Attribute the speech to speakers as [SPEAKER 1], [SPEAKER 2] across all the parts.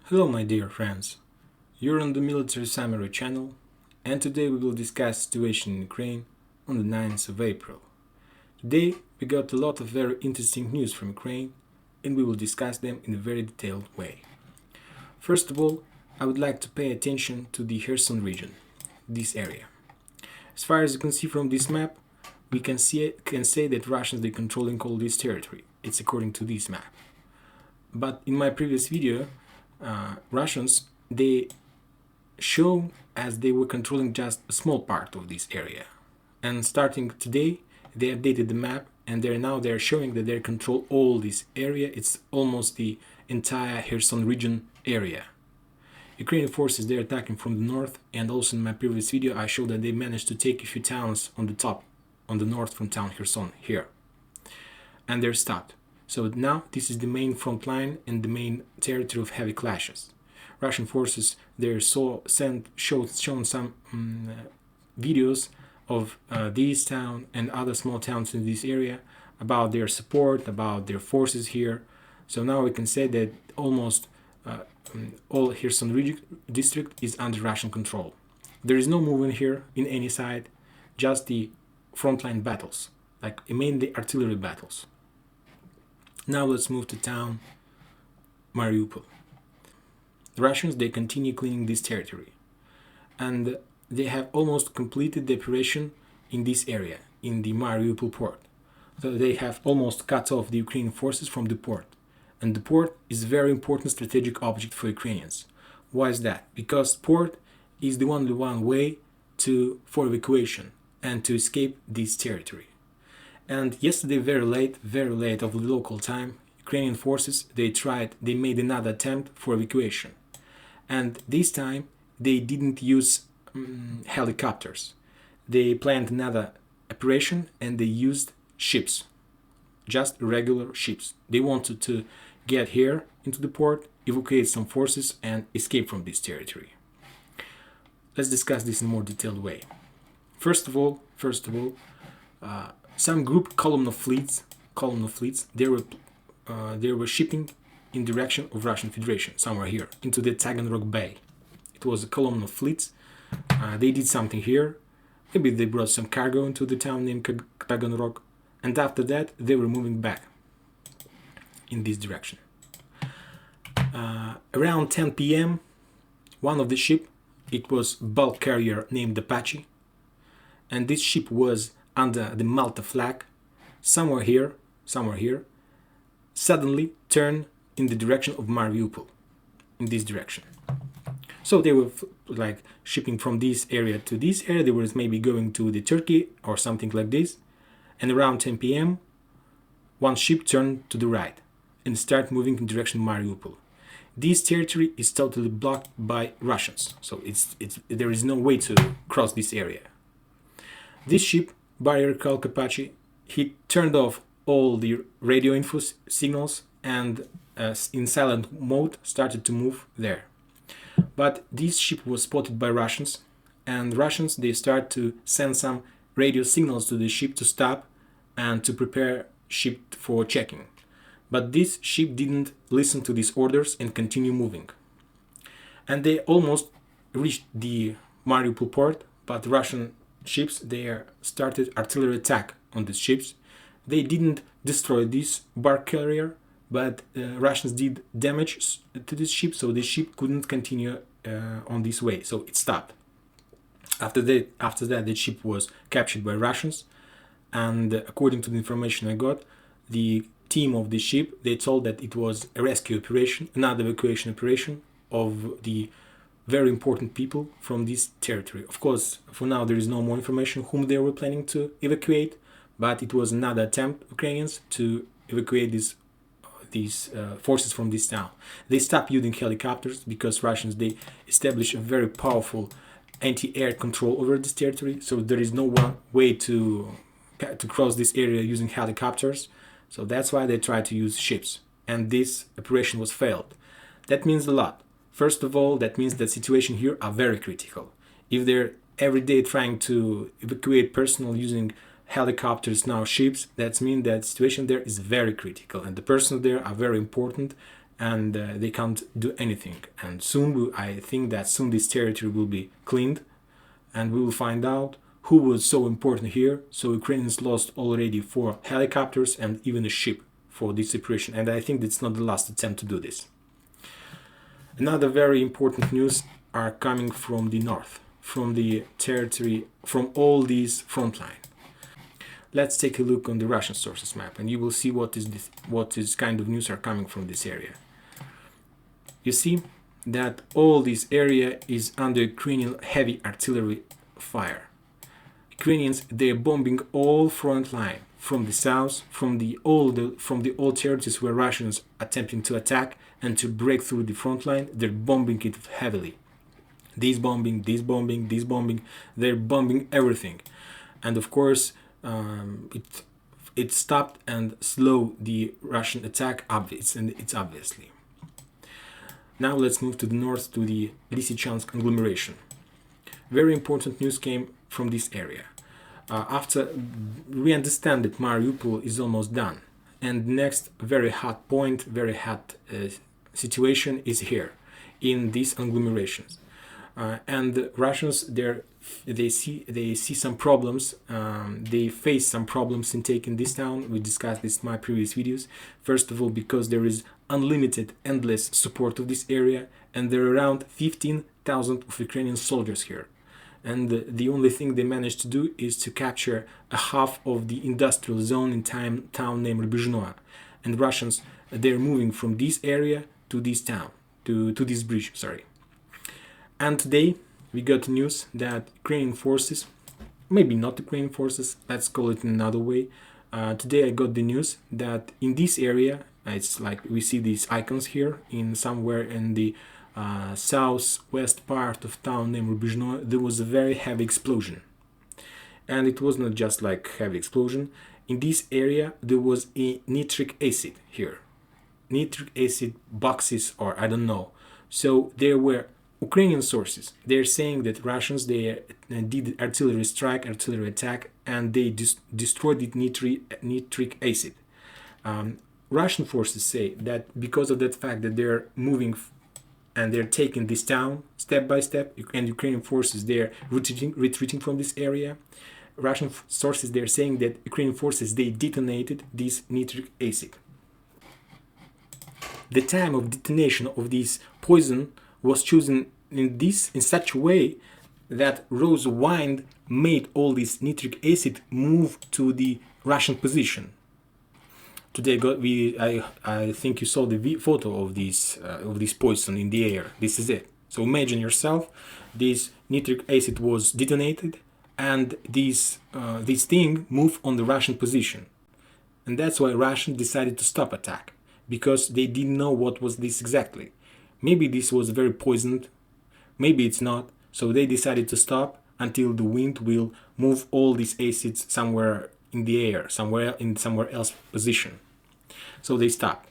[SPEAKER 1] Hello my dear friends, you're on the Military Summary channel and today we will discuss situation in Ukraine on the 9th of April. Today we got a lot of very interesting news from Ukraine and we will discuss them in a very detailed way. First of all, I would like to pay attention to the Kherson region, this area. As far as you can see from this map, we can say that Russians are controlling all this territory. It's according to this map. But in my previous video, Russians, they show as they were controlling just a small part of this area. And starting today, they updated the map and they're showing that they control all this area. It's almost the entire Kherson region area. Ukrainian forces, they're attacking from the north, and also in my previous video I showed that they managed to take a few towns on the top, on the north from town Kherson here. And they're stopped. So now this is the main front line and the main territory of heavy clashes. Russian forces there shown some videos of this town and other small towns in this area about their support, about their forces here. So now we can say that almost all Kherson district is under Russian control. There is no movement here in any side, just the frontline battles, like mainly artillery battles. Now let's move to town Mariupol. The Russians, they continue cleaning this territory, and they have almost completed the operation in this area, in the Mariupol port. So they have almost cut off the Ukrainian forces from the port, and the port is a very important strategic object for Ukrainians. Why is that? Because port is the only one way for evacuation and to escape this territory. And yesterday, very late of the local time, Ukrainian forces, they made another attempt for evacuation. And this time, they didn't use helicopters. They planned another operation and they used ships, just regular ships. They wanted to get here into the port, evacuate some forces and escape from this territory. Let's discuss this in a more detailed way. First of all, some group column of fleets, they were shipping in direction of Russian Federation, somewhere here, into the Taganrog Bay. It was a column of fleets. They did something here. Maybe they brought some cargo into the town named Taganrog, and after that they were moving back in this direction. Around 10 p.m., one of the ship, it was bulk carrier named Apache, and this ship was under the Malta flag, somewhere here, suddenly turned in the direction of Mariupol, in this direction. So they were like shipping from this area to this area. They were maybe going to the Turkey or something like this. And around 10 p.m., one ship turned to the right and started moving in direction of Mariupol. This territory is totally blocked by Russians, so there is no way to cross this area. This ship, Barrier Kalk Apache, he turned off all the radio info signals and in silent mode started to move there. But this ship was spotted by Russians, and Russians, they start to send some radio signals to the ship to stop and to prepare ship for checking. But this ship didn't listen to these orders and continue moving. And they almost reached the Mariupol port, but Russian ships, they started artillery attack on these ships. They didn't destroy this bark carrier, but Russians did damage to this ship, so the ship couldn't continue on this way, so it stopped. After that, the ship was captured by Russians, and according to the information I got, the team of the ship, they told that it was a rescue operation, another evacuation operation of the very important people from this territory. Of course, for now there is no more information whom they were planning to evacuate, but it was another attempt, Ukrainians, to evacuate these forces from this town. They stopped using helicopters because Russians, they established a very powerful anti-air control over this territory, so there is no one way to cross this area using helicopters. So that's why they tried to use ships, and this operation was failed. That means a lot. First of all, that means that situation here are very critical. If they're every day trying to evacuate personnel using helicopters, now ships, that means that situation there is very critical and the personnel there are very important and they can't do anything. And soon, I think that soon this territory will be cleaned, and we will find out who was so important here. So Ukrainians lost already 4 helicopters and even a ship for this operation, and I think that's not the last attempt to do this. Another very important news are coming from the north, from the territory, from all these front line. Let's take a look on the Russian sources map, and you will see what is kind of news are coming from this area. You see that all this area is under Ukrainian heavy artillery fire. Ukrainians, they're bombing all front line from the south, from the old territories where Russians attempting to attack and to break through the front line. They're bombing it heavily. This bombing, they're bombing everything, and of course it stopped and slowed the Russian attack. It's obviously. Now let's move to the north to the Lysychansk agglomeration. Very important news came from this area. After we understand that Mariupol is almost done, and next very hot point, very hot situation is here in these agglomerations. And the Russians, they see some problems. They face some problems in taking this town. We discussed this in my previous videos. First of all, because there is unlimited, endless support of this area, and there are around 15,000 of Ukrainian soldiers here. And the only thing they managed to do is to capture a half of the industrial zone in town named Rubizhnoye. And Russians, they're moving from this area to this town, to this bridge, sorry. And today we got news that Ukrainian forces, maybe not Ukrainian forces, let's call it in another way. Today I got the news that in this area, it's like we see these icons here, in somewhere in the southwest part of town named Rubizhnoye, there was a very heavy explosion. And it was not just like heavy explosion. In this area there was a nitric acid here. Nitric acid boxes, or I don't know. So there were Ukrainian sources. They're saying that Russians, they did artillery strike, artillery attack, and they destroyed the nitric acid. Russian forces say that because of that fact that they're moving and they're taking this town step by step, and Ukrainian forces, they're retreating from this area. Russian sources, they're saying that Ukrainian forces, they detonated this nitric acid. The time of detonation of this poison was chosen in such a way that rose wind made all this nitric acid move to the Russian position. Today, I think you saw the photo of this poison in the air. This is it. So imagine yourself, this nitric acid was detonated, and this thing moved on the Russian position, and that's why Russians decided to stop attack, because they didn't know what was this exactly. Maybe this was very poisoned, maybe it's not. So they decided to stop until the wind will move all these acids somewhere in the air, somewhere else position. So they stopped.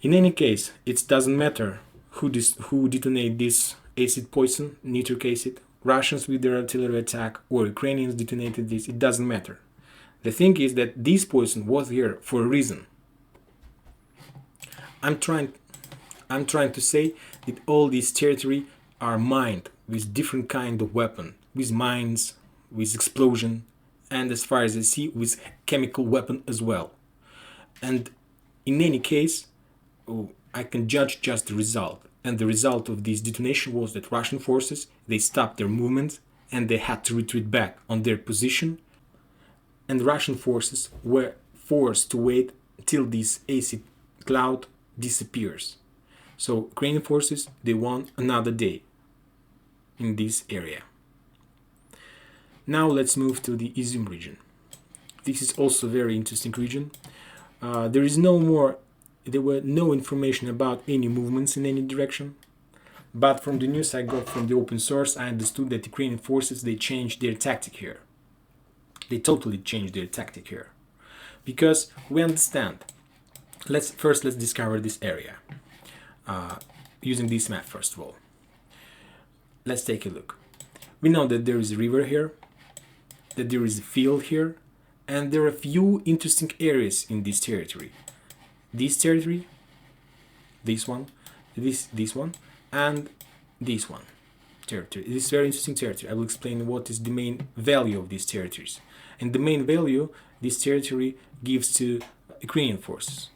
[SPEAKER 1] In any case, it doesn't matter who detonate this acid poison, nitric acid, Russians with their artillery attack or Ukrainians detonated this, it doesn't matter. The thing is that this poison was here for a reason. I'm trying to say that all these territory are mined with different kind of weapon, with mines, with explosion, and as far as I see, with chemical weapon as well. And in any case, I can judge just the result. And the result of this detonation was that Russian forces, they stopped their movement and they had to retreat back on their position. And Russian forces were forced to wait till this acid cloud disappears. So Ukrainian forces, they won another day in this area. Now let's move to the Izium region. This is also a very interesting region. There were no information about any movements in any direction, but from the news I got from the open source, I understood that Ukrainian forces, they changed their tactic here. They totally changed their tactic here. Because we understand. Let's discover this area. Using this map first of all. Let's take a look. We know that there is a river here, that there is a field here, and there are a few interesting areas in this territory. This territory this one, this one, and this one territory. This is very interesting territory. I will explain what is the main value of these territories. And the main value this territory gives to Ukrainian forces.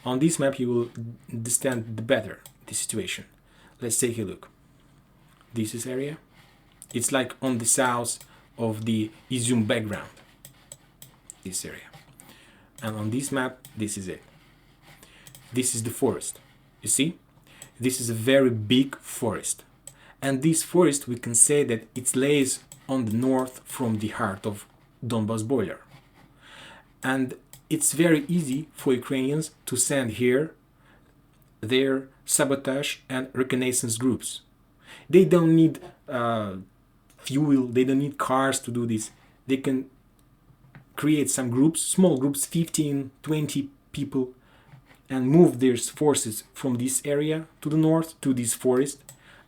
[SPEAKER 1] On this map you will understand better the situation. Let's take a look. This is area. It's like on the south of the Izum background. This area. And on this map, this is it. This is the forest. You see? This is a very big forest. And this forest, we can say that it lays on the north from the heart of Donbas border. And it's very easy for Ukrainians to send here their sabotage and reconnaissance groups. They don't need fuel, they don't need cars to do this. They can create some groups, small groups, 15, 20 people, and move their forces from this area to the north to this forest.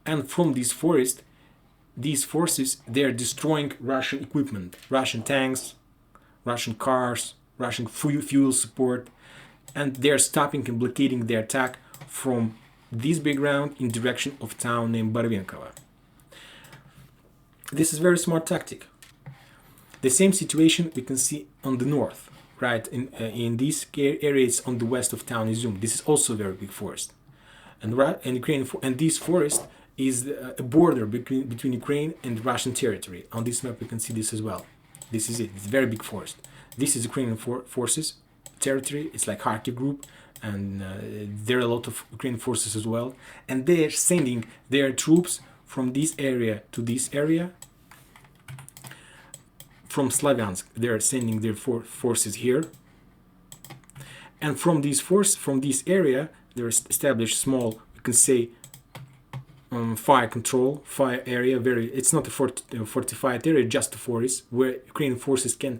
[SPEAKER 1] And from this forest, these forces, they're destroying Russian equipment, Russian tanks, Russian cars, Russian fuel support, and they're stopping and blockading the attack from this background in direction of town named Barvenkovo. This is a very smart tactic. The same situation we can see on the north, right? In these areas on the west of town Izum. This is also a very big forest. And Ukraine, and this forest is a border between Ukraine and Russian territory. On this map we can see this as well. This is it. It's a very big forest. This is Ukrainian forces territory. It's like Kharkiv group, and there are a lot of Ukrainian forces as well. And they're sending their troops from this area to this area. From Slavyansk, they're sending their forces here. And from this area, they're established small, we can say, fire area. It's not a fortified area, just a forest where Ukrainian forces can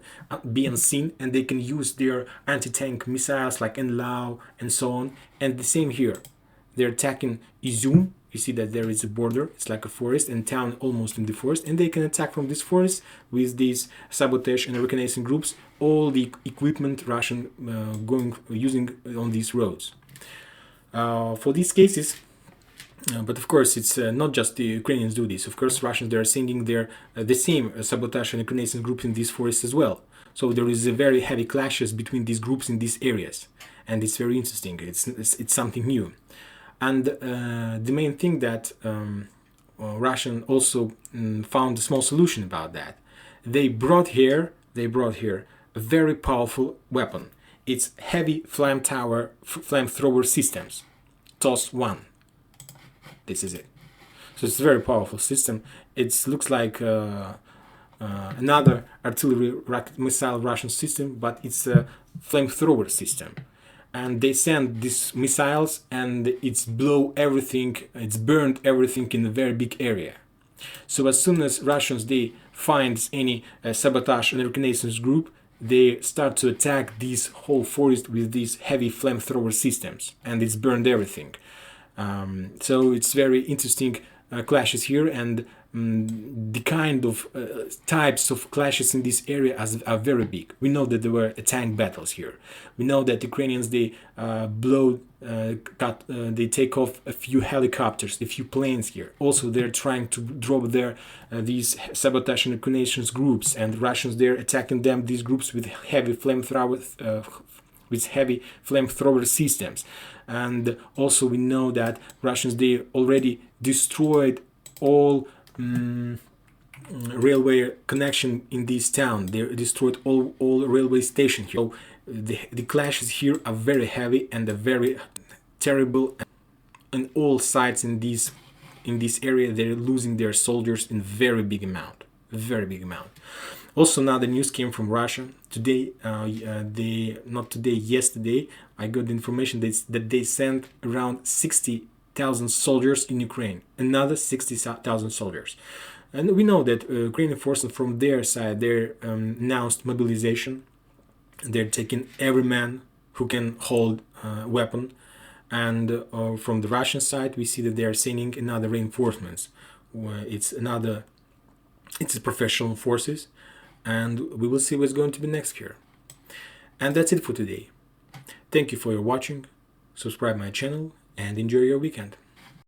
[SPEAKER 1] be unseen, and they can use their anti-tank missiles like Enlau and so on. And the same here, they're attacking Izum. You see that there is a border, it's like a forest, and town almost in the forest, and they can attack from this forest with these sabotage and reconnaissance groups, all the equipment Russian using on these roads. For these cases, but of course it's not just the Ukrainians do this. Of course, Russians, they are sending their the same sabotage and reconnaissance groups in these forests as well. So there is a very heavy clashes between these groups in these areas, and it's very interesting. It's something new. And the main thing that Russian also found a small solution about that. They brought here a very powerful weapon. It's heavy flamethrower systems, TOS-1. This is it. So it's a very powerful system. It looks like another artillery missile Russian system, but it's a flamethrower system. And they send these missiles, and it's burned everything in a very big area. So as soon as Russians, they find any sabotage and reconnaissance group, they start to attack this whole forest with these heavy flamethrower systems, and it's burned everything. So it's very interesting clashes here, and the kind of types of clashes in this area are very big. We know that there were tank battles here. We know that Ukrainians, they they take off a few helicopters, a few planes here. Also, they're trying to drop these sabotage and reconnaissance groups, and Russians, they're attacking these groups with heavy flamethrower systems. And also we know that Russians, they already destroyed all railway connection in this town. They destroyed all railway station here. So the clashes here are very heavy and are very terrible. On all sides in this area, they're losing their soldiers in very big amount. Also, now the news came from Russia today. Yesterday, I got the information that they sent around 60,000 soldiers in Ukraine. Another 60,000 soldiers. And we know that Ukrainian forces from their side, they announced mobilization. They're taking every man who can hold a weapon. And from the Russian side, we see that they are sending another reinforcements. It's professional forces. And we will see what's going to be next here. And that's it for today. Thank you for your watching. Subscribe my channel and enjoy your weekend.